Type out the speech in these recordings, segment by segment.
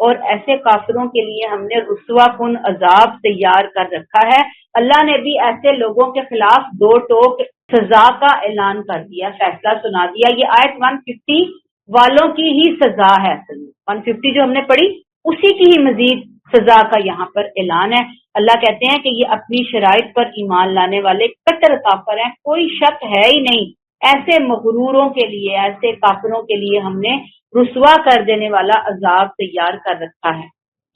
اور ایسے کافروں کے لیے ہم نے رسوا کن عذاب تیار کر رکھا ہے۔ اللہ نے بھی ایسے لوگوں کے خلاف دو ٹوک سزا کا اعلان کر دیا، فیصلہ سنا دیا۔ یہ آیت 150 والوں کی ہی سزا ہے، 150 جو ہم نے پڑھی اسی کی ہی مزید سزا کا یہاں پر اعلان ہے۔ اللہ کہتے ہیں کہ یہ اپنی شرائط پر ایمان لانے والے کٹر کافر ہیں، کوئی شک ہے ہی نہیں۔ ایسے مغروروں کے لیے، ایسے کافروں کے لیے ہم نے رسوا کر دینے والا عذاب تیار کر رکھا ہے۔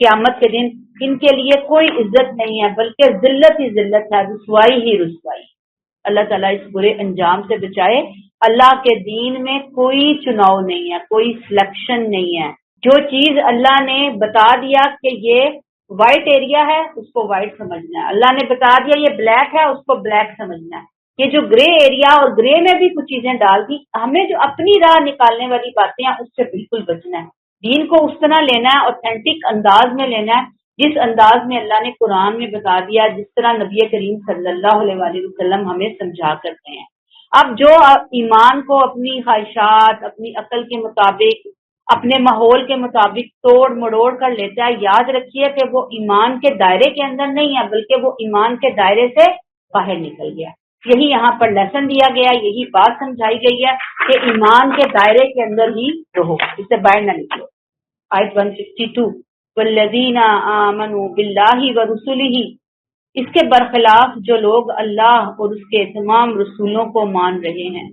قیامت کے دن ان کے لیے کوئی عزت نہیں ہے، بلکہ ذلت ہی ذلت ہے، رسوائی ہی رسوائی۔ اللہ تعالیٰ اس برے انجام سے بچائے۔ اللہ کے دین میں کوئی چناؤ نہیں ہے، کوئی سلیکشن نہیں ہے۔ جو چیز اللہ نے بتا دیا کہ یہ وائٹ ایریا ہے، اس کو وائٹ سمجھنا ہے۔ اللہ نے بتا دیا یہ بلیک ہے، اس کو بلیک سمجھنا ہے۔ یہ جو گرے ایریا اور گرے میں بھی کچھ چیزیں ڈال دی، ہمیں جو اپنی راہ نکالنے والی باتیں ہیں اس سے بالکل بچنا ہے۔ دین کو اس طرح لینا ہے، اوتھینٹک انداز میں لینا ہے جس انداز میں اللہ نے قرآن میں بتا دیا، جس طرح نبی کریم صلی اللہ علیہ وآلہ وسلم ہمیں سمجھا کرتے ہیں۔ اب جو ایمان کو اپنی خواہشات، اپنی عقل کے مطابق، اپنے ماحول کے مطابق توڑ مڑوڑ کر لیتا ہے، یاد رکھیے کہ وہ ایمان کے دائرے کے اندر نہیں ہے، بلکہ وہ ایمان کے دائرے سے باہر نکل گیا۔ یہی یہاں پر لیسن دیا گیا، یہی بات سمجھائی گئی ہے کہ ایمان کے دائرے کے اندر ہی رہو، اس سے باہر نہ نکلو۔ آیت 162 والذین آمنوا باللہ ورسلہ، اس کے برخلاف جو لوگ اللہ اور اس کے تمام رسولوں کو مان رہے ہیں،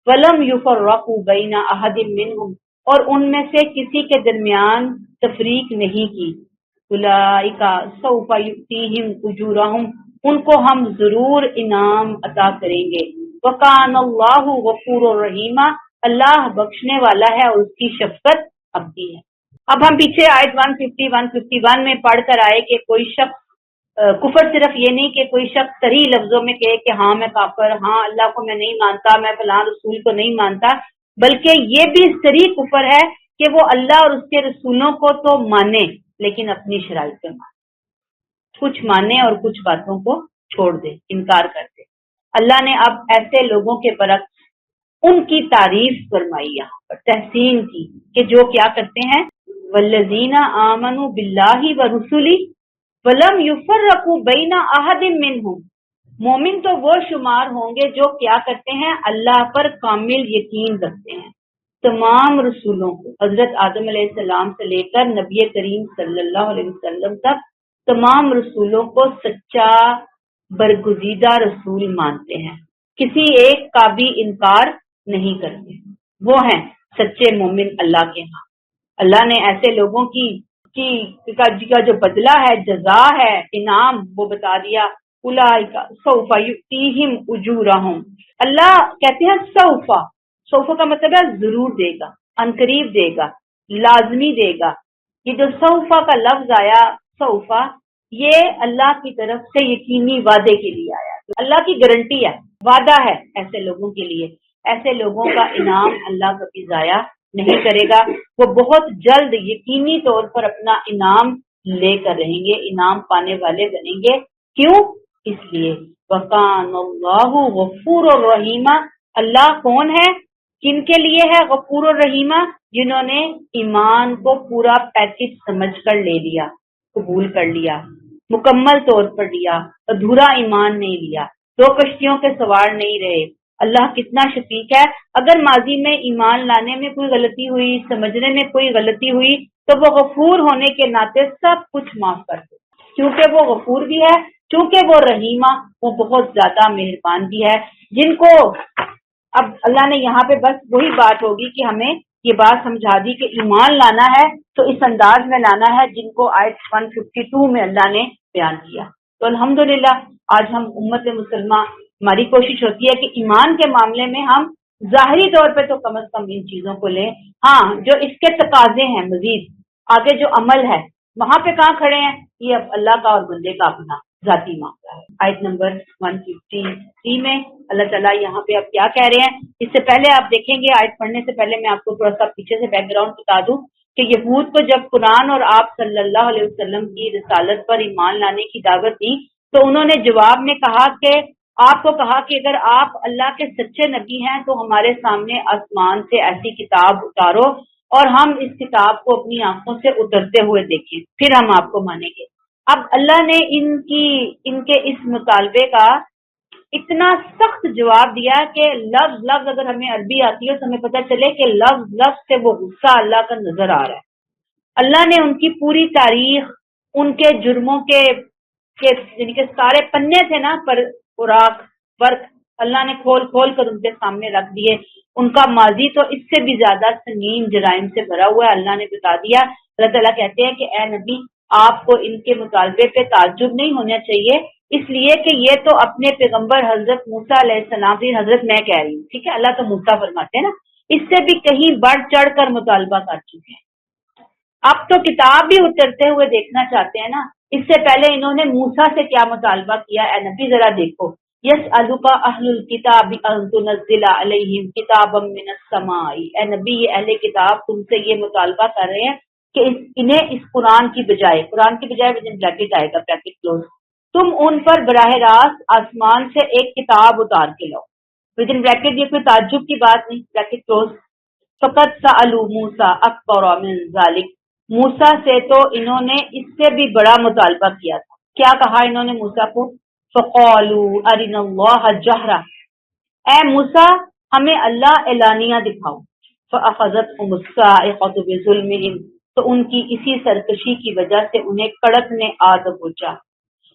ولم یفرقوا بین احد منہم، اور ان میں سے کسی کے درمیان تفریق نہیں کی، اولئک سوف یؤتیہم اجورہم، ان کو ہم ضرور انعام عطا کریں گے، وکان اللہ غفور الرحیم، اللہ بخشنے والا ہے اور اس کی شفقت ابدی ہے۔ اب ہم پیچھے آیت 150 151 میں پڑھ کر آئے کہ کوئی شخص کفر صرف یہ نہیں کہ کوئی شخص صریح لفظوں میں کہے کہ ہاں میں کافر، ہاں اللہ کو میں نہیں مانتا، میں فلاں رسول کو نہیں مانتا، بلکہ یہ بھی صریح کفر ہے کہ وہ اللہ اور اس کے رسولوں کو تو مانے لیکن اپنی شرائط پہ مانے، کچھ مانے اور کچھ باتوں کو چھوڑ دے، انکار کر دے۔ اللہ نے اب ایسے لوگوں کے برعکس ان کی تعریف فرمائی، یہاں پر تحسین کی کہ جو کیا کرتے ہیں، والذین آمنوا باللہ ورسلہ ولم یفرقوا بین احد منہم، مومن تو وہ شمار ہوں گے جو کیا کرتے ہیں، اللہ پر کامل یقین رکھتے ہیں، تمام رسولوں کو، حضرت آدم علیہ السلام سے لے کر نبی کریم صلی اللہ علیہ وسلم تک تمام رسولوں کو سچا برگزیدہ رسول مانتے ہیں، کسی ایک کا بھی انکار نہیں کرتے، وہ ہیں سچے مومن اللہ کے ہاں۔ اللہ نے ایسے لوگوں کی جو بدلہ ہے، جزا ہے، انعام، وہ بتا دیا، اولئک سوف یؤتیہم اجورہم، اللہ کہتے ہیں سوف کا مطلب ہے ضرور دے گا، عنقریب دے گا، لازمی دے گا۔ یہ جو سوف کا لفظ آیا، سوف، یہ اللہ کی طرف سے یقینی وعدے کے لیے آیا، اللہ کی گارنٹی ہے، وعدہ ہے ایسے لوگوں کے لیے۔ ایسے لوگوں کا انعام اللہ کبھی ضائع نہیں کرے گا، وہ بہت جلد یقینی طور پر اپنا انعام لے کر رہیں گے، انعام پانے والے بنیں گے۔ کیوں؟ اس لیے وَكَانَ اللَّهُ غَفُورٌ رَحِيمًا، اللہ کون ہے، کن کے لیے ہے غفور الرحیم؟ جنہوں نے ایمان کو پورا پیکج سمجھ کر لے لیا، قبول کر لیا، مکمل طور پر لیا، ادھورا ایمان نہیں لیا، دو کشتیوں کے سوار نہیں رہے۔ اللہ کتنا شفیق ہے، اگر ماضی میں ایمان لانے میں کوئی غلطی ہوئی، سمجھنے میں کوئی غلطی ہوئی، تو وہ غفور ہونے کے ناطے سب کچھ معاف کر دے، کیونکہ وہ غفور بھی ہے، چونکہ وہ رحیمہ، وہ بہت زیادہ مہربان بھی ہے۔ جن کو اب اللہ نے یہاں پہ بس وہی بات ہوگی کہ ہمیں یہ بات سمجھا دی کہ ایمان لانا ہے تو اس انداز میں لانا ہے جن کو آیت 152 میں اللہ نے بیان کیا۔ تو الحمدللہ آج ہم امت مسلمہ، ہماری کوشش ہوتی ہے کہ ایمان کے معاملے میں ہم ظاہری طور پہ تو کم از کم ان چیزوں کو لیں، ہاں جو اس کے تقاضے ہیں، مزید آگے جو عمل ہے وہاں پہ کہاں کھڑے ہیں، یہ اب اللہ کا اور بندے کا اپنا ذاتی معاملہ ہے۔ آیت نمبر 153 میں اللہ تعالیٰ یہاں پہ اب کیا کہہ رہے ہیں، اس سے پہلے آپ دیکھیں گے، آیت پڑھنے سے پہلے میں آپ کو تھوڑا سا پیچھے سے بیک گراؤنڈ بتا دوں کہ یہود کو جب قرآن اور آپ صلی اللہ علیہ وسلم کی رسالت پر ایمان لانے کی دعوت دی تو انہوں نے جواب میں کہا کہ آپ کو کہا کہ اگر آپ اللہ کے سچے نبی ہیں تو ہمارے سامنے آسمان سے ایسی کتاب اتارو اور ہم اس کتاب کو اپنی آنکھوں سے اترتے ہوئے دیکھیں، پھر ہم آپ کو مانیں گے۔ اب اللہ نے ان کے اس مطالبے کا اتنا سخت جواب دیا کہ لفظ لفظ اگر ہمیں عربی آتی ہے تو ہمیں پتہ چلے کہ لفظ لفظ سے وہ غصہ اللہ کا نظر آ رہا ہے۔ اللہ نے ان کی پوری تاریخ، ان کے جرموں کے یعنی کہ سارے پنے تھے نا، پر اوراق ورق، اللہ نے کھول کھول کر ان کے سامنے رکھ دیے۔ ان کا ماضی تو اس سے بھی زیادہ سنگین جرائم سے بھرا ہوا ہے، اللہ نے بتا دیا۔ اللہ تعالیٰ کہتے ہیں کہ اے نبی، آپ کو ان کے مطالبے پہ تعجب نہیں ہونا چاہیے، اس لیے کہ یہ تو اپنے پیغمبر حضرت موسیٰ علیہ السلام کی، حضرت میں کہہ رہی ہوں، ٹھیک ہے، اللہ تو موسیٰ فرماتے ہیں نا، اس سے بھی کہیں بڑھ چڑھ کر مطالبہ کر چکے ہیں۔ اب تو کتاب بھی اترتے ہوئے دیکھنا چاہتے ہیں نا، اس سے پہلے انہوں نے موسیٰ سے کیا مطالبہ کیا، اے نبی ذرا دیکھو۔ یسألک اہل الکتاب ان تنزل علیہم کتابا من السماء، اے نبی یہ اہل کتاب تم سے یہ مطالبہ کر رہے ہیں کہ انہیں اس قرآن کی بجائے ودن بریکٹ آئے گا بریکٹ کلوز، تم ان پر براہ راست آسمان سے ایک کتاب اتار کے لاؤ، ودن بریکٹ یہ کوئی تعجب کی بات نہیں، بریکٹ کلوز۔ فقط سألوا موسیٰ اکبر من ذلک، موسیٰ سے تو انہوں نے اس سے بھی بڑا مطالبہ کیا تھا۔ کیا کہا انہوں نے موسیٰ کو؟ فقالوا ارنا اللہ جہرا، اے موسیٰ ہمیں اللہ اعلانیہ دکھاؤ۔ فاخذتهم الصاعقۃ بظلمهم، تو ان کی اسی سرکشی کی وجہ سے انہیں کڑک نے آ دبوچا۔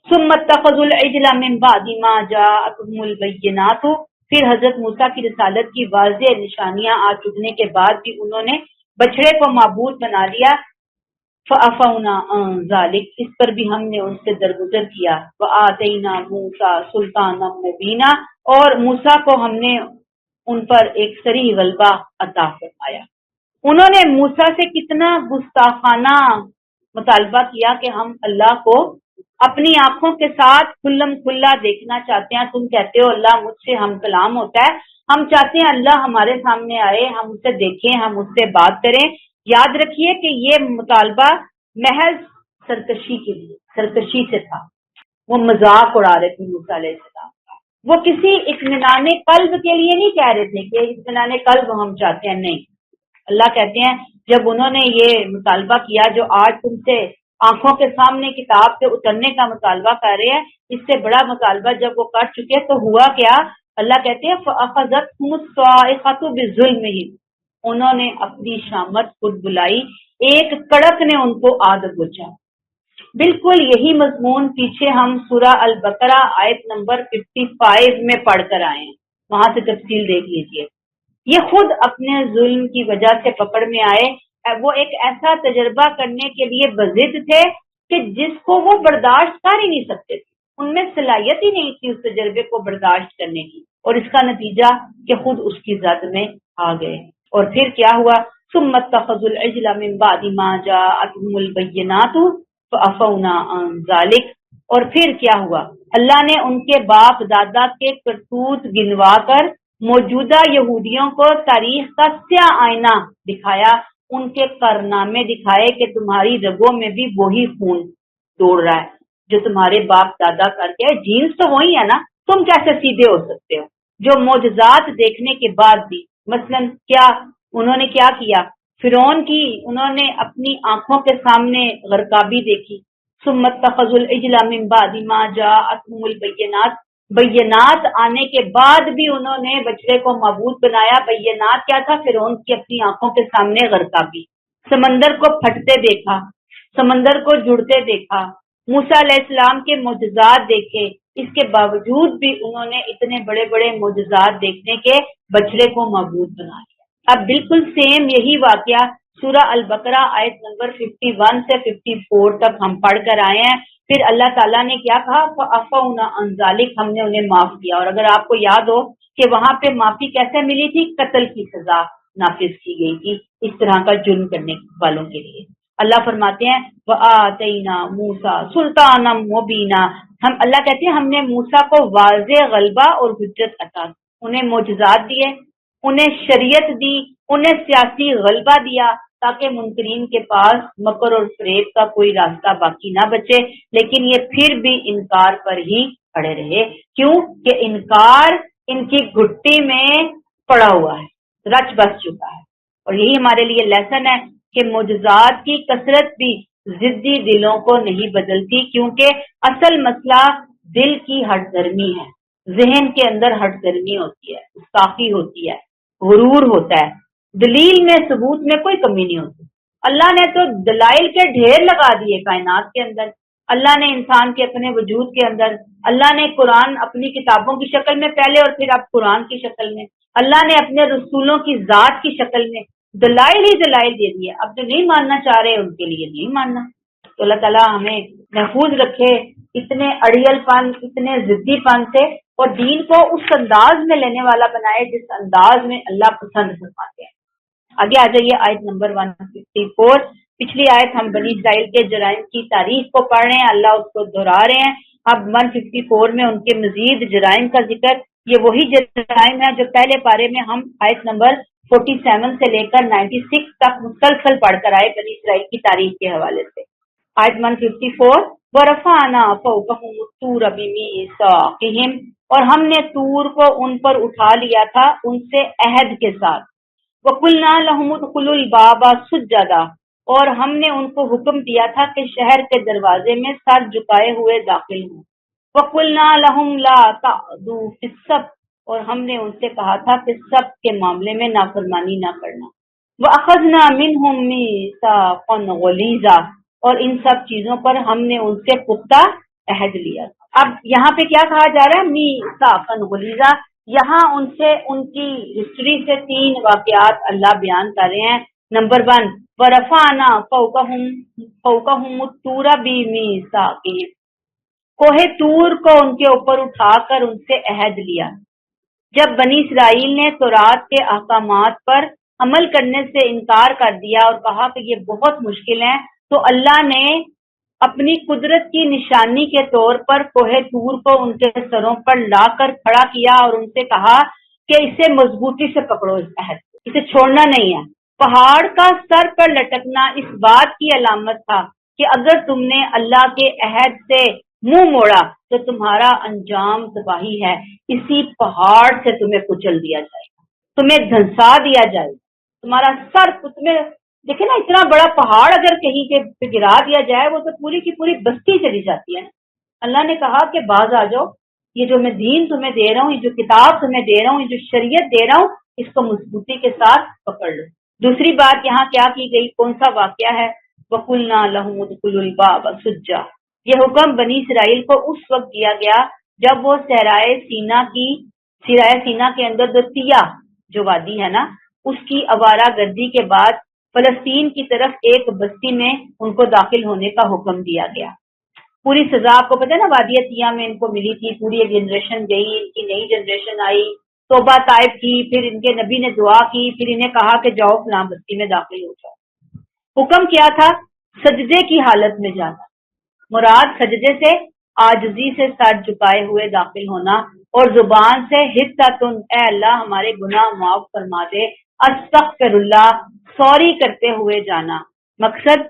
ثم اتخذوا العجل من بعد ما جاءتهم البینات، پھر حضرت موسیٰ کی رسالت کی واضح نشانیاں آ چکنے کے بعد بھی انہوں نے بچڑے کو معبود بنا لیا۔ فعفونا عن ذلک، اس پر بھی ہم نے ان سے درگزر کیا۔ وآتینا موسیٰ سلطانا مبینا، اور موسیٰ کو ہم نے ان پر ایک صریح غلبہ عطا فرمایا۔ انہوں نے موسیٰ سے کتنا گستاخانہ مطالبہ کیا کہ ہم اللہ کو اپنی آنکھوں کے ساتھ کھلم کھلا دیکھنا چاہتے ہیں۔ تم کہتے ہو اللہ مجھ سے ہم کلام ہوتا ہے، ہم چاہتے ہیں اللہ ہمارے سامنے آئے، ہم اسے دیکھیں، ہم اس سے بات کریں۔ یاد رکھیے کہ یہ مطالبہ محض سرکشی کے لیے، سرکشی سے تھا، وہ مذاق اڑا رہے تھے موسیٰ علیہ السلام کا، وہ کسی اطمینان قلب کے لیے نہیں کہہ رہے تھے کہ اطمینان قلب ہم چاہتے ہیں، نہیں۔ اللہ کہتے ہیں جب انہوں نے یہ مطالبہ کیا جو آج تم سے آنکھوں کے سامنے کتاب سے اترنے کا مطالبہ کر رہے ہیں، اس سے بڑا مطالبہ جب وہ کر چکے تو ہوا کیا؟ اللہ کہتے ہیں فَأَخَذَتْهُمُ الصَّاعِقَةُ بِظُلْمِهِمْ، انہوں نے اپنی شامت خود بلائی، ایک کڑک نے ان کو آ دبوچا۔ بالکل یہی مضمون پیچھے ہم سورہ البقرہ آیت نمبر 55 میں پڑھ کر آئے ہیں، وہاں سے تفصیل دیکھ لیجئے۔ یہ خود اپنے ظلم کی وجہ سے پکڑ میں آئے، وہ ایک ایسا تجربہ کرنے کے لیے بضد تھے کہ جس کو وہ برداشت کر ہی نہیں سکتے تھے، ان میں صلاحیت ہی نہیں تھی اس تجربے کو برداشت کرنے کی، اور اس کا نتیجہ کہ خود اس کی زد میں آ گئے۔ اور پھر کیا ہوا؟ ثم اتخذوا العجل من بعد ما جاءتهم البینات فعفونا عن ذلک، اور پھر کیا ہوا؟ اللہ نے ان کے باپ دادا کے کرتوت گنوا کر موجودہ یہودیوں کو تاریخ کا سیاہ آئینہ دکھایا، ان کے کارنامے دکھائے کہ تمہاری رگوں میں بھی وہی خون دوڑ رہا ہے جو تمہارے باپ دادا کر کے، جینز تو وہی ہے نا، تم کیسے سیدھے ہو سکتے ہو؟ جو معجزات دیکھنے کے بعد بھی، مثلا کیا انہوں نے کیا کیا؟ فرعون کی انہوں نے اپنی آنکھوں کے سامنے غرقابی دیکھی۔ ثم اتخذوا العجل من بعد ما جاءتهم البینات، بینات آنے کے بعد بھی انہوں نے بچڑے کو معبود بنایا۔ بینات کیا تھا؟ فرعون کی اپنی آنکھوں کے سامنے غرقابی، سمندر کو پھٹتے دیکھا، سمندر کو جڑتے دیکھا، موسیٰ علیہ السلام کے معجزات دیکھے، اس کے باوجود بھی انہوں نے اتنے بڑے بڑے معجزات دیکھنے کے بچڑے کو معبود بنا لیا۔ اب بالکل سیم یہی واقعہ سورہ البقرہ آیت نمبر 51 سے 54 تک ہم پڑھ کر آئے ہیں۔ پھر اللہ تعالیٰ نے کیا کہا؟ فَعَفَوْنَا عَنْ ذَلِكَ، ہم نے انہیں معاف کیا۔ اور اگر آپ کو یاد ہو کہ وہاں پہ معافی کیسے ملی تھی؟ قتل کی سزا نافذ کی گئی تھی اس طرح کا جرم کرنے والوں کے لیے۔ اللہ فرماتے ہیں وَآتَيْنَا مُوسَىٰ سُلْطَانًا مُبِينًا، ہم اللہ کہتے ہیں ہم نے موسیٰ کو واضح غلبہ اور حجت عطا کی، انہیں معجزات دیے، انہیں شریعت دی، انہیں سیاسی غلبہ دیا تاکہ منکرین کے پاس مکر اور فریب کا کوئی راستہ باقی نہ بچے، لیکن یہ پھر بھی انکار پر ہی پڑے رہے۔ کیوں کہ انکار ان کی گھٹی میں پڑا ہوا ہے، رچ بس چکا ہے، اور یہی ہمارے لیے لیسن ہے کہ معجزات کی کثرت بھی ضدی دلوں کو نہیں بدلتی، کیونکہ اصل مسئلہ دل کی ہٹ درمی ہے، ذہن کے اندر ہٹ درمی ہوتی ہے، گستاخی ہوتی ہے، غرور ہوتا ہے۔ دلیل میں ثبوت میں کوئی کمی نہیں ہوتی۔ اللہ نے تو دلائل کے ڈھیر لگا دیے کائنات کے اندر، اللہ نے انسان کے اپنے وجود کے اندر، اللہ نے قرآن اپنی کتابوں کی شکل میں پہلے اور پھر اب قرآن کی شکل میں، اللہ نے اپنے رسولوں کی ذات کی شکل میں دلائل ہی دلائل دے دیے۔ اب جو نہیں ماننا چاہ رہے ان کے لیے نہیں ماننا۔ تو اللہ تعالیٰ ہمیں محفوظ رکھے اتنے اڑیل پن، اتنے ضدی پن سے، اور دین کو اس انداز میں لینے والا بنائے جس انداز میں اللہ پسند فرماتے ہیں۔ آگے آ جائیے آیت نمبر 154۔ پچھلی آیت ہم بنی اسرائیل کے جرائم کی تاریخ کو پڑھ رہے ہیں، اللہ اس کو دہرا رہے ہیں۔ اب 154 میں ان کے مزید جرائم کا ذکر، یہ وہی جرائم ہے جو پہلے پارے میں ہم آیت نمبر 47 سے لے کر 96 تک مسلسل پڑھ کر آئے بنی اسرائیل کی تاریخ کے حوالے سے۔ آیت 154، وَرَفَعْنَا فَوْقَهُمُ الطُّورَ بِمِيثَاقِهِمْ، اور ہم نے طور کو ان پر اٹھا لیا تھا ان سے عہد کے ساتھ۔ وَقُلْنَا لَهُمُ ادْخُلُوا الْبَابَ سُجَّدًا، اور ہم نے ان کو حکم دیا تھا کہ شہر کے دروازے میں سر جھکائے ہوئے داخل ہوں۔ وَقُلْنَا لَهُمْ لَا تَعْدُوا فِي السَّبْتِ، اور ہم نے ان سے کہا تھا کہ سبت کے معاملے میں نافرمانی نہ کرنا۔ وَأَخَذْنَا مِنْهُمْ مِيثَاقًا غَلِيظًا، اور ان سب چیزوں پر ہم نے ان سے پختہ عہد لیا۔ اب یہاں پہ کیا کہا جا رہا ہے؟ میثاقًا غلیظا۔ یہاں ان سے ان کی ہسٹری سے 3 واقعات اللہ بیان کر رہے ہیں۔ نمبر 1، وَرَفَعْنَا فَوْقَهُمُ الطُّورَ بِمِيثَاقِهِمْ، کوہ طور کو ان کے اوپر اٹھا کر ان سے عہد لیا۔ جب بنی اسرائیل نے تورات کے احکامات پر عمل کرنے سے انکار کر دیا اور کہا کہ یہ بہت مشکل ہے، تو اللہ نے اپنی قدرت کی نشانی کے طور پر کوہ طور کو ان کے سروں پر لا کر کھڑا کیا اور ان سے کہا کہ اسے مضبوطی سے پکڑو، اس عہد کو، اسے چھوڑنا نہیں ہے۔ پہاڑ کا سر پر لٹکنا اس بات کی علامت تھا کہ اگر تم نے اللہ کے عہد سے منہ موڑا تو تمہارا انجام تباہی ہے، اسی پہاڑ سے تمہیں کچل دیا جائے گا، تمہیں دھنسا دیا جائے گا، تمہارا سر تمہیں، دیکھیں نا اتنا بڑا پہاڑ اگر کہیں کے گرا دیا جائے وہ تو پوری کی پوری بستی چلی جاتی ہے۔ اللہ نے کہا کہ باز آ جاؤ، یہ جو میں دین تمہیں دے رہا ہوں، یہ جو کتاب تمہیں دے رہا ہوں، یہ جو شریعت دے رہا ہوں، اس کو مضبوطی کے ساتھ پکڑ لو۔ دوسری بات یہاں کیا کی گئی، کون سا واقعہ ہے؟ وَقُلْنَا لَهُمُ ادْخُلُوا الْبَابَ سُجًّا، یہ حکم بنی اسرائیل کو اس وقت دیا گیا جب وہ صحرائے سینا کے اندر دستیا جو وادی ہے نا، اس کی آوارہ گردی کے بعد فلسطین کی طرف ایک بستی میں ان کو داخل ہونے کا حکم دیا گیا۔ پوری سزا آپ کو پتہ ہے نا، وادی تیا میں ان کو ملی تھی، پوری ایک جنریشن گئی، ان کی نئی جنریشن آئی، توبہ طائب کی، پھر ان کے نبی نے دعا کی، پھر انہیں کہا کہ جاؤ فلاں بستی میں داخل ہو جاؤ۔ حکم کیا تھا؟ سجدے کی حالت میں جانا، مراد سجدے سے عاجزی سے سر جھکائے ہوئے داخل ہونا، اور زبان سے حتتن، اے اللہ ہمارے گناہ معاف فرما دے، استغفر اللہ، سوری کرتے ہوئے جانا۔ مقصد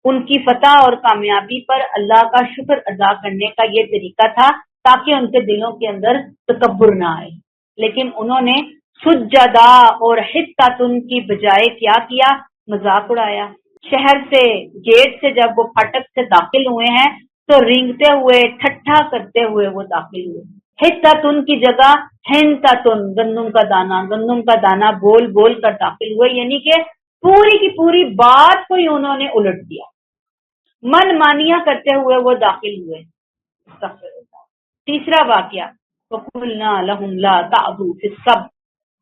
ان کی فتح اور کامیابی پر اللہ کا شکر ادا کرنے کا یہ طریقہ تھا تاکہ ان کے دلوں کے اندر تکبر نہ آئے، لیکن انہوں نے سجدہ اور حتتن کی بجائے کیا کیا؟ مذاق اڑایا۔ شہر سے، گیٹ سے جب وہ پھاٹک سے داخل ہوئے ہیں تو رینگتے ہوئے، ٹھٹھا کرتے ہوئے وہ داخل ہوئے۔ حتتن کی جگہ ہنتتن، گندم کا دانہ بول بول کر داخل ہوئے، یعنی کہ پوری کی پوری بات کو ہی انہوں نے الٹ دیا، من مانیاں کرتے ہوئے وہ داخل ہوئے۔ تیسرا واقعہ، وَقُلْنَا لَهُمْ لَا تَعْدُوا فِي السَّبْتِ،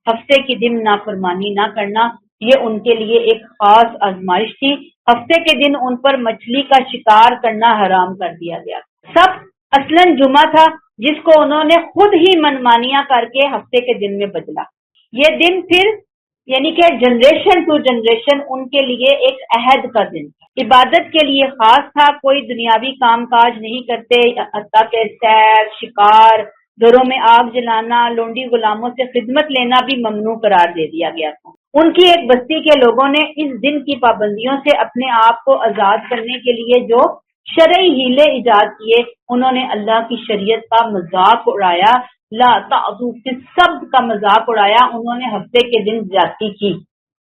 ہفتے کے دن نافرمانی نہ کرنا، یہ ان کے لیے ایک خاص آزمائش تھی۔ ہفتے کے دن ان پر مچھلی کا شکار کرنا حرام کر دیا گیا۔ سبت اصلاً جمعہ تھا جس کو انہوں نے خود ہی منمانیاں کر کے ہفتے کے دن میں بدلا۔ یہ دن پھر یعنی کہ جنریشن ٹو جنریشن ان کے لیے ایک عہد کا دن تھا، عبادت کے لیے خاص تھا، کوئی دنیاوی کام کاج نہیں کرتے، حتیٰ کہ سیر، شکار، گھروں میں آگ جلانا، لونڈی غلاموں سے خدمت لینا بھی ممنوع قرار دے دیا گیا تھا۔ ان کی ایک بستی کے لوگوں نے اس دن کی پابندیوں سے اپنے آپ کو آزاد کرنے کے لیے جو شرعی ہیلے ایجاد کیے، انہوں نے اللہ کی شریعت کا مذاق اڑایا، لا تعدوا فی السبت کا مذاق اڑایا، انہوں نے ہفتے کے دن زیادتی کی۔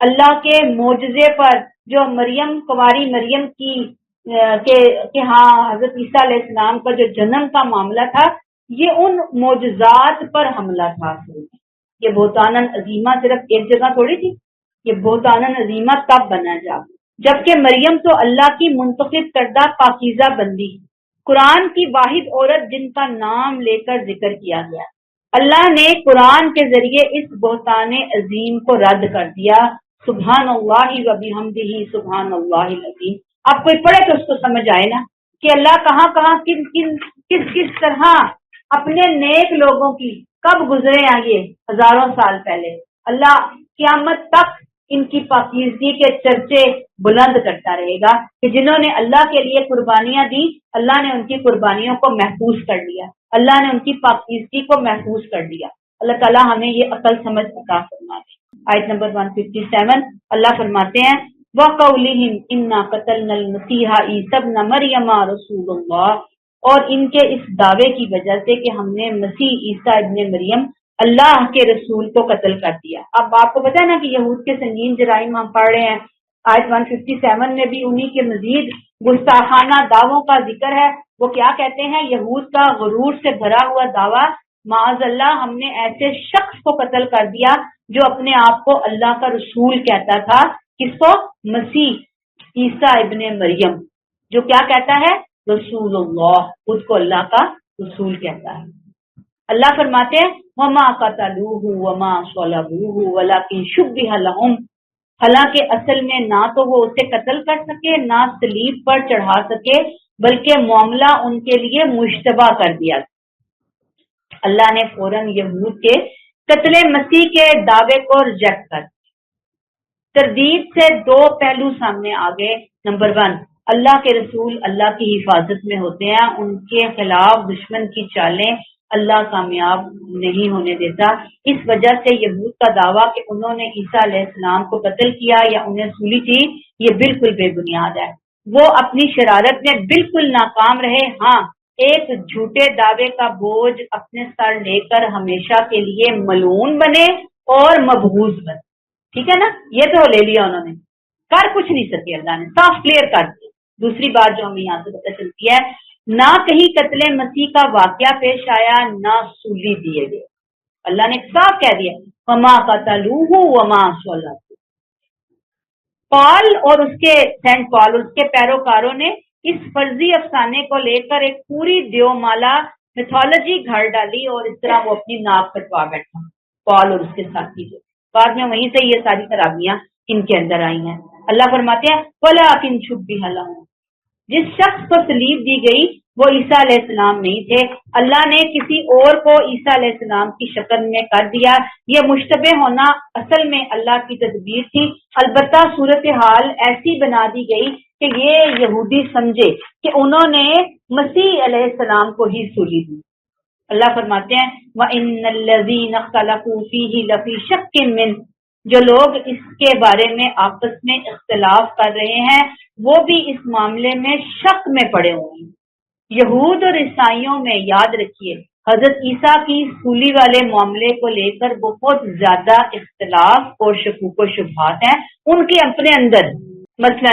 اللہ کے معجزے پر جو مریم کنواری مریم کی کہ ہاں حضرت عیسیٰ علیہ السلام کا جو جنم کا معاملہ تھا یہ ان معجزات پر حملہ تھا. یہ بہتانن عظیمہ صرف ایک جگہ تھوڑی تھی، یہ بہتانن عظیمہ تب بنا جبکہ مریم تو اللہ کی منتخب کردہ پاکیزہ بندی، قرآن کی واحد عورت جن کا نام لے کر ذکر کیا گیا. اللہ نے قرآن کے ذریعے اس بہتان عظیم کو رد کر دیا. سبحان اللہ و بحمدہ سبحان اللہ العظیم. آپ کوئی پڑھے تو اس کو سمجھ آئے نا کہ اللہ کہاں کہاں کس طرح اپنے نیک لوگوں کی کب گزرے ہیں یہ ہزاروں سال پہلے. اللہ قیامت تک ان کی پاکیزگی کے چرچے بلند کرتا رہے گا کہ جنہوں نے اللہ کے لیے قربانیاں دی اللہ نے ان کی قربانیوں کو محفوظ کر لیا، اللہ نے ان کی پاکیزگی کو محفوظ کر دیا. اللہ تعالیٰ ہمیں یہ عقل سمجھ عطا فرمائے. آیت نمبر 157 اللہ فرماتے ہیں وَقَوْلِهِمْ إِنَّا قَتَلْنَا الْمَسِيحَ عِيسَى ابْنَ مَرْيَمَ رَسُولُ اللَّهِ، اور ان کے اس دعوے کی وجہ سے کہ ہم نے مسیح عیسیٰ ابن مریم اللہ کے رسول کو قتل کر دیا. اب آپ کو پتا ہے نا کہ یہود کے سنگین جرائم ہم پڑھ رہے ہیں. آیت 157 میں بھی انہی کے مزید گستاخانہ دعووں کا ذکر ہے. وہ کیا کہتے ہیں؟ یہود کا غرور سے بھرا ہوا دعویٰ، معاذ اللہ ہم نے ایسے شخص کو قتل کر دیا جو اپنے آپ کو اللہ کا رسول کہتا تھا. کس کو؟ مسیح عیسیٰ ابن مریم، جو کیا کہتا ہے؟ رسول اللہ، خود کو اللہ کا رسول کہتا ہے. اللہ فرماتے ہیں وَمَا قَتَلُوهُ وَمَا صَلَبُوهُ وَلَكِنْ شُبِّهَ لَهُمْ، حالانکہ اصل میں نہ تو وہ اسے قتل کر سکے نہ صلیب پر چڑھا سکے، بلکہ معاملہ ان کے لیے مشتبہ کر دیا. اللہ نے فوراً یہود کے قتل مسیح کے دعوے کو ریجیکٹ کر دیا. تردید سے دو پہلو سامنے آ گئے. نمبر 1، اللہ کے رسول اللہ کی حفاظت میں ہوتے ہیں، ان کے خلاف دشمن کی چالیں اللہ کامیاب نہیں ہونے دیتا. اس وجہ سے یہود کا دعویٰ کہ انہوں نے عیسیٰ علیہ السلام کو قتل کیا یا انہیں سولی تھی یہ بالکل بے بنیاد ہے. وہ اپنی شرارت میں بالکل ناکام رہے. ہاں، ایک جھوٹے دعوے کا بوجھ اپنے سر لے کر ہمیشہ کے لیے ملعون بنے اور مبغوض بنے. ٹھیک ہے نا، یہ تو لے لیا انہوں نے، کر کچھ نہیں سکے. اللہ نے صاف کلیئر کر دیا. دوسری بات جو ہمیں یہاں سے پتہ چلتی ہے، نہ کہیں قتل مسیح کا واقعہ پیش آیا نہ سولی دیے گئے. اللہ نے صاف کہہ دیا وما قتلوہ وما صلبوہ. پال اور اس کے سینٹ پال اور اس کے پیروکاروں نے اس فرضی افسانے کو لے کر ایک پوری دیومالا میتھولوجی گھڑ ڈالی اور اس طرح وہ اپنی ناک کٹوا بیٹھا پال اور اس کے ساتھی. جو بعد میں وہیں سے یہ ساری خرابیاں ان کے اندر آئی ہیں. اللہ فرماتے ہیں وَلَٰكِن شُبِّهَ لَهُمْ، جس شخص کو صلیب دی گئی وہ عیسیٰ علیہ السلام نہیں تھے، اللہ نے کسی اور کو عیسیٰ علیہ السلام کی شکل میں کر دیا. یہ مشتبہ ہونا اصل میں اللہ کی تدبیر تھی. البتہ صورتحال ایسی بنا دی گئی کہ یہ یہودی سمجھے کہ انہوں نے مسیح علیہ السلام کو ہی سولی دی. اللہ فرماتے ہیں وَإِنَّ الَّذِينَ اخْتَلَفُوا فِيهِ لَفِي شَكٍّ مِّنْهُ، جو لوگ اس کے بارے میں آپس میں اختلاف کر رہے ہیں وہ بھی اس معاملے میں شک میں پڑے ہوئے ہیں. یہود اور عیسائیوں میں یاد رکھیے حضرت عیسیٰ کی سولی والے معاملے کو لے کر بہت زیادہ اختلاف اور شکوک و شبہات ہیں ان کے اپنے اندر. مثلا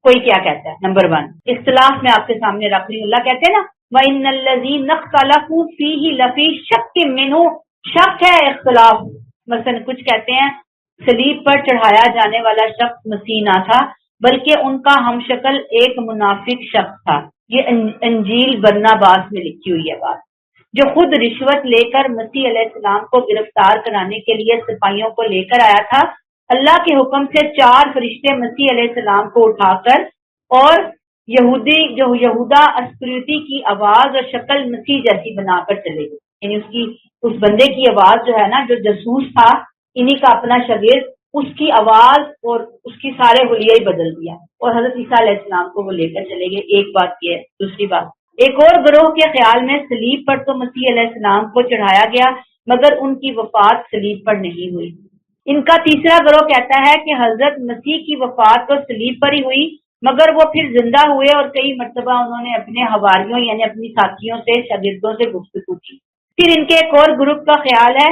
کوئی کیا کہتا ہے، نمبر 1 اختلاف میں آپ کے سامنے رکھ رہی ہوں. اللہ کہتے ہیں نا وَإِنَّ الَّذِينَ اخْتَلَفُوا فِيهِ لَفِي شَكٍّ مِّنْهُ، شک ہے، اختلاف. مثلا کچھ کہتے ہیں صلیب پر چڑھایا جانے والا شخص مسیح نہ تھا بلکہ ان کا ہم شکل ایک منافق شخص تھا. یہ انجیل برناباس میں لکھی ہوئی ہے بات، جو خود رشوت لے کر مسیح علیہ السلام کو گرفتار کرانے کے لیے سپاہیوں کو لے کر آیا تھا. اللہ کے حکم سے 4 فرشتے مسیح علیہ السلام کو اٹھا کر اور یہودا اسکریوتی کی آواز اور شکل مسیح جیسی بنا کر چلے گئے. یعنی اس بندے کی آواز جو ہے نا، جو جاسوس تھا انہی کا اپنا شاگرد، اس کی آواز اور اس کی سارے حلیے ہی بدل دیا اور حضرت عیسیٰ علیہ السلام کو وہ لے کر چلے گئے. ایک بات یہ ہے. دوسری بات، ایک اور گروہ کے خیال میں صلیب پر تو مسیح علیہ السلام کو چڑھایا گیا مگر ان کی وفات صلیب پر نہیں ہوئی. ان کا تیسرا گروہ کہتا ہے کہ حضرت مسیح کی وفات تو صلیب پر ہی ہوئی مگر وہ پھر زندہ ہوئے اور کئی مرتبہ انہوں نے اپنے حواریوں یعنی اپنی ساتھیوں سے، شاگردوں سے گفتگو کی. پھر ان کے ایک اور گروپ کا خیال ہے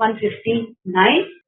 159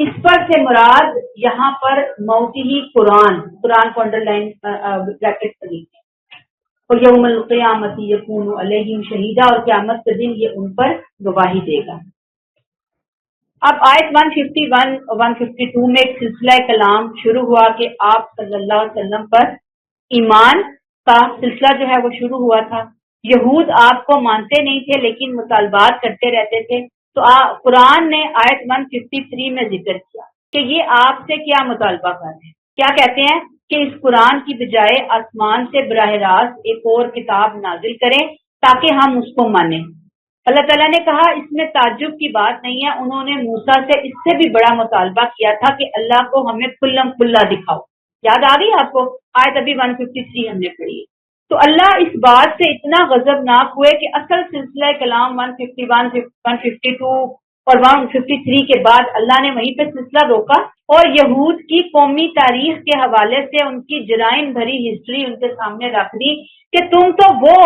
اس پر سے مراد یہاں پر موتی قرآن کو انڈرلائن بریکٹ پر لکھیں، اور یوم القیامت یکون علیہم شہیدا، اور قیامت کے دن یہ ان پر گواہی دے گا۔ اب آیت 151 اور 152 میں ایک سلسلہ کلام شروع ہوا کہ آپ صلی اللہ علیہ وسلم پر ایمان کا سلسلہ جو ہے وہ شروع ہوا تھا۔ یہود آپ کو مانتے نہیں تھے لیکن مطالبات کرتے رہتے تھے، تو قرآن نے آیت 153 میں ذکر کیا کہ یہ آپ سے کیا مطالبہ کر رہے ہیں، کیا کہتے ہیں کہ اس قرآن کی بجائے آسمان سے براہ راست ایک اور کتاب نازل کریں تاکہ ہم اس کو مانیں۔ اللہ تعالیٰ نے کہا اس میں تعجب کی بات نہیں ہے، انہوں نے موسیٰ سے اس سے بھی بڑا مطالبہ کیا تھا کہ اللہ کو ہمیں کھلم کھلا دکھاؤ۔ یاد آ گئی آپ کو آیت ابھی 153 ہم نے پڑھی ہے۔ تو اللہ اس بات سے اتنا غضبناک ہوئے کہ اصل سلسلہ کلام 151 152 اور 153 کے بعد اللہ نے وہیں پہ سلسلہ روکا اور یہود کی قومی تاریخ کے حوالے سے ان کی جرائم بھری ہسٹری ان کے سامنے رکھ دی کہ تم تو وہ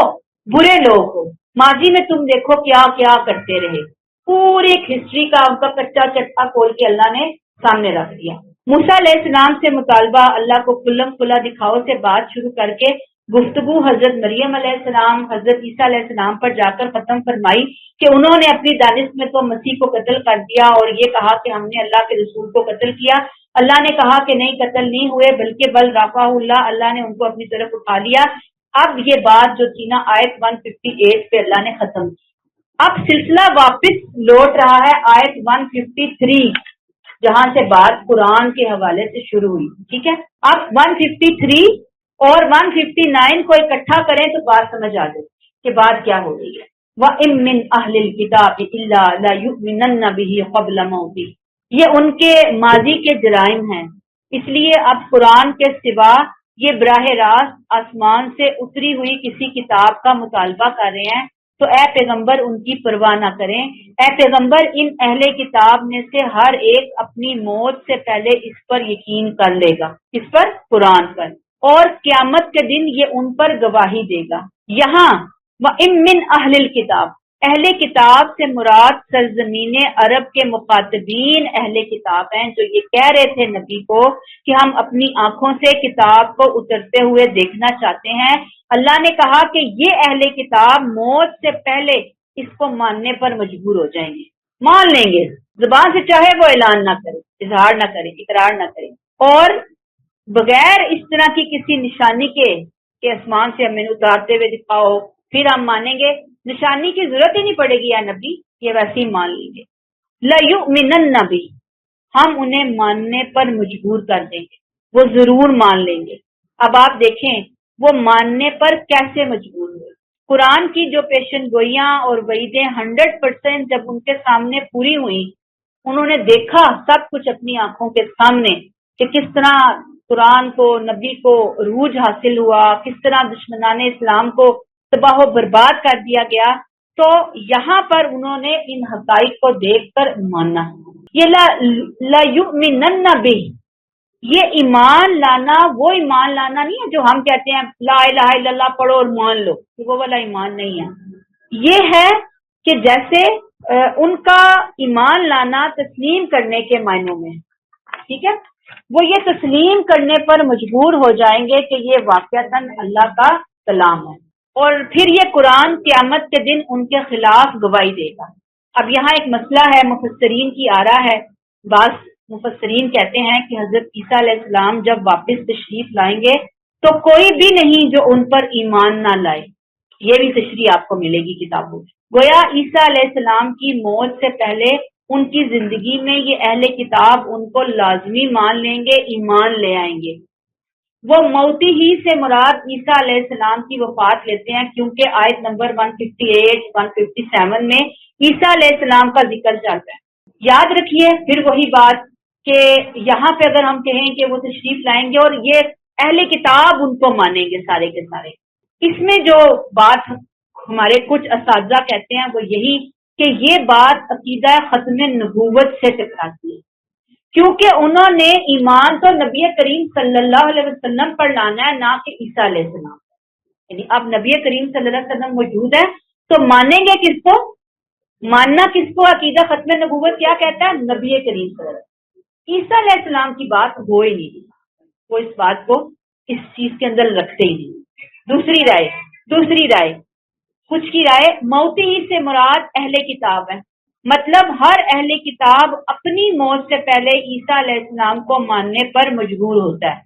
برے لوگ ہو، ماضی میں تم دیکھو کیا کیا کرتے رہے۔ پوری ایک ہسٹری کا ان کا کچا چٹا کھول کے اللہ نے سامنے رکھ دیا۔ موسیٰ علیہ السلام سے مطالبہ اللہ کو کھلم کھلا دکھاؤ سے بات شروع کر کے گفتگو حضرت مریم علیہ السلام حضرت عیسیٰ علیہ السلام پر جا کر ختم فرمائی کہ انہوں نے اپنی دانش میں تو مسیح کو قتل کر دیا اور یہ کہا کہ ہم نے اللہ کے رسول کو قتل کیا۔ اللہ نے کہا کہ نہیں، قتل نہیں ہوئے بلکہ بل رفعہ اللہ نے ان کو اپنی طرف اٹھا لیا۔ اب یہ بات جو تھی نا آیت 158 پہ اللہ نے ختم کی۔ اب سلسلہ واپس لوٹ رہا ہے آیت 153 جہاں سے بات قرآن کے حوالے سے شروع ہوئی، ٹھیک ہے۔ اب 153 اور 159 کو اکٹھا کریں تو بات سمجھ آ جائے کہ بات کیا ہو رہی ہے۔ وَإِن مِّنْ أَهْلِ الْكِتَابِ إِلَّا لَيُؤْمِنَنَّ بِهِ قَبْلَ مَوْتِهِ، یہ ان کے ماضی کے جرائم ہیں، اس لیے اب قرآن کے سوا یہ براہ راست آسمان سے اتری ہوئی کسی کتاب کا مطالبہ کر رہے ہیں، تو اے پیغمبر ان کی پرواہ نہ کریں۔ اے پیغمبر ان اہل کتاب میں سے ہر ایک اپنی موت سے پہلے اس پر یقین کر لے گا، اس پر قرآن پر، اور قیامت کے دن یہ ان پر گواہی دے گا۔ یہاں وَإِن مِّنْ أَهْلِ الْكِتَابِ، اہل کتاب سے مراد سرزمین عرب کے مخاطبین اہل کتاب ہیں جو یہ کہہ رہے تھے نبی کو کہ ہم اپنی آنکھوں سے کتاب کو اترتے ہوئے دیکھنا چاہتے ہیں۔ اللہ نے کہا کہ یہ اہل کتاب موت سے پہلے اس کو ماننے پر مجبور ہو جائیں گے، مان لیں گے، زبان سے چاہے وہ اعلان نہ کرے، اظہار نہ کرے، اقرار نہ کرے، اور بغیر اس طرح کی کسی نشانی کے کہ آسمان سے ہمیں اتارتے ہوئے دکھاؤ پھر ہم مانیں گے، نشانی کی ضرورت ہی نہیں پڑے گی یا نبی، یہ ویسے ہی مان لیں گے۔ لَيُؤْمِنَنَّ بِهِ، ہم انہیں ماننے پر مجبور کر دیں گے، وہ ضرور مان لیں گے۔ اب آپ دیکھیں وہ ماننے پر کیسے مجبور ہوئے۔ قرآن کی جو پیشن گوئیاں اور وعیدیں 100% جب ان کے سامنے پوری ہوئیں، انہوں نے دیکھا سب کچھ اپنی آنکھوں کے سامنے کہ کس طرح قرآن کو، نبی کو عروج حاصل ہوا، کس طرح دشمنان اسلام کو تباہ و برباد کر دیا گیا، تو یہاں پر انہوں نے ان حقائق کو دیکھ کر ماننا۔ یہ لَيُؤْمِنَنَّ بِهِ، یہ ایمان لانا وہ ایمان لانا نہیں ہے جو ہم کہتے ہیں لا الہ الا اللہ پڑھو اور مان لو، وہ والا ایمان نہیں ہے۔ یہ ہے کہ جیسے ان کا ایمان لانا تسلیم کرنے کے معنوں میں، ٹھیک ہے، وہ یہ تسلیم کرنے پر مجبور ہو جائیں گے کہ یہ واقعتاً اللہ کا کلام ہے، اور پھر یہ قرآن قیامت کے دن ان کے خلاف گواہی دے گا۔ اب یہاں ایک مسئلہ ہے، مفسرین کی آرا ہے، بعض مفسرین کہتے ہیں کہ حضرت عیسیٰ علیہ السلام جب واپس تشریف لائیں گے تو کوئی بھی نہیں جو ان پر ایمان نہ لائے، یہ بھی تشریح آپ کو ملے گی کتابوں میں۔ گویا عیسیٰ علیہ السلام کی موت سے پہلے ان کی زندگی میں یہ اہل کتاب ان کو لازمی مان لیں گے، ایمان لے آئیں گے۔ وہ موتی ہی سے مراد عیسیٰ علیہ السلام کی وفات لیتے ہیں، کیونکہ آیت نمبر 158 157 میں عیسیٰ علیہ السلام کا ذکر چلتا ہے۔ یاد رکھیے پھر وہی بات کہ یہاں پہ اگر ہم کہیں کہ وہ تشریف لائیں گے اور یہ اہل کتاب ان کو مانیں گے سارے کے سارے، اس میں جو بات ہمارے کچھ اساتذہ کہتے ہیں وہ یہی کہ یہ بات عقیدہ ختم نبوت سے ٹکراتی ہے، کیونکہ انہوں نے ایمان تو نبی کریم صلی اللہ علیہ وسلم پر لانا ہے، نہ کہ عیسیٰ علیہ السلام، یعنی اب نبی کریم صلی اللہ علیہ وسلم موجود ہے تو مانیں گے کس کو؟ ماننا کس کو؟ عقیدہ ختم نبوت کیا کہتا ہے؟ نبی کریم صلی اللہ علیہ وسلم۔ عیسیٰ علیہ السلام کی بات ہو ہی نہیں، وہ اس بات کو اس چیز کے اندر رکھتے ہی نہیں۔ دوسری رائے کچھ کی رائے موتی ہی سے مراد اہل کتاب ہے، مطلب ہر اہل کتاب اپنی موت سے پہلے عیسیٰ علیہ السلام کو ماننے پر مجبور ہوتا ہے۔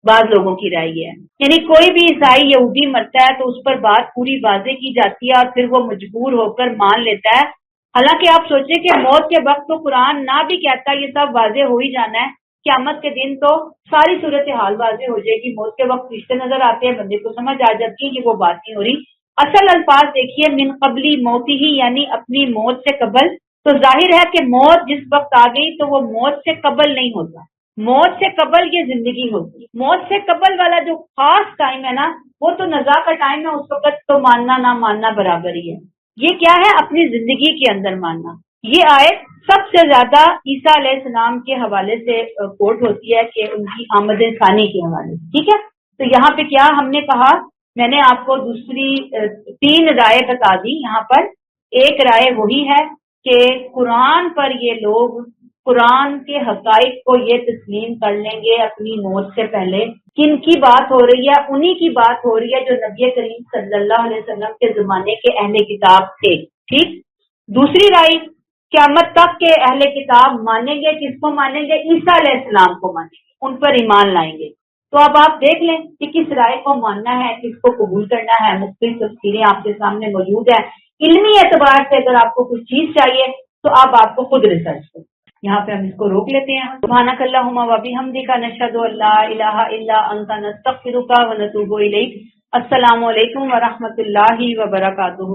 بعض لوگوں کی رائے یہ ہے، یعنی کوئی بھی عیسائی یہودی مرتا ہے تو اس پر بات پوری واضح کی جاتی ہے اور پھر وہ مجبور ہو کر مان لیتا ہے۔ حالانکہ آپ سوچیں کہ موت کے وقت تو قرآن نہ بھی کہتا یہ سب واضح ہو ہی جانا ہے، قیامت کے دن تو ساری صورتحال واضح ہو جائے گی، موت کے وقت رشتے نظر آتے ہیں، بندے کو سمجھ آ جاتی ہے کہ وہ بات نہیں ہو رہی۔ اصل الفاظ دیکھیے من قبلی موتی ہی، یعنی اپنی موت سے قبل، تو ظاہر ہے کہ موت جس وقت آ گئی تو وہ موت سے قبل نہیں ہوتا، موت سے قبل یہ زندگی ہوتی۔ موت سے قبل والا جو خاص ٹائم ہے نا، وہ تو نزا کا ٹائم ہے، اس وقت تو ماننا نہ ماننا برابر ہی ہے۔ یہ کیا ہے؟ اپنی زندگی کے اندر ماننا۔ یہ آیت سب سے زیادہ عیسیٰ علیہ السلام کے حوالے سے کوٹ ہوتی ہے کہ ان کی آمد ثانی کے حوالے سے، ٹھیک ہے؟ تو یہاں پہ کیا ہم نے کہا، میں نے آپ کو دوسری 3 رائے بتا دی یہاں پر۔ ایک رائے وہی ہے کہ قرآن پر یہ لوگ قرآن کے حقائق کو یہ تسلیم کر لیں گے اپنی موت سے پہلے۔ کن کی بات ہو رہی ہے؟ انہی کی بات ہو رہی ہے جو نبی کریم صلی اللہ علیہ وسلم کے زمانے کے اہل کتاب تھے، ٹھیک۔ دوسری رائے، قیامت تک کے اہل کتاب مانیں گے، کس کو مانیں گے؟ عیسیٰ علیہ السلام کو مانیں گے، ان پر ایمان لائیں گے۔ تو اب آپ دیکھ لیں کہ کس رائے کو ماننا ہے، کس کو قبول کرنا ہے۔ مختلف تفسیریں آپ کے سامنے موجود ہیں۔ علمی اعتبار سے اگر آپ کو کچھ چیز چاہیے تو آپ کو خود ریسرچ کریں۔ یہاں پہ ہم اس کو روک لیتے ہیں۔ سبحانک اللہم و بحمدک، نشہد ان لا الہ الا انت، نستغفرک و نتوب الیک۔ السلام علیکم ورحمۃ اللہ وبرکاتہ۔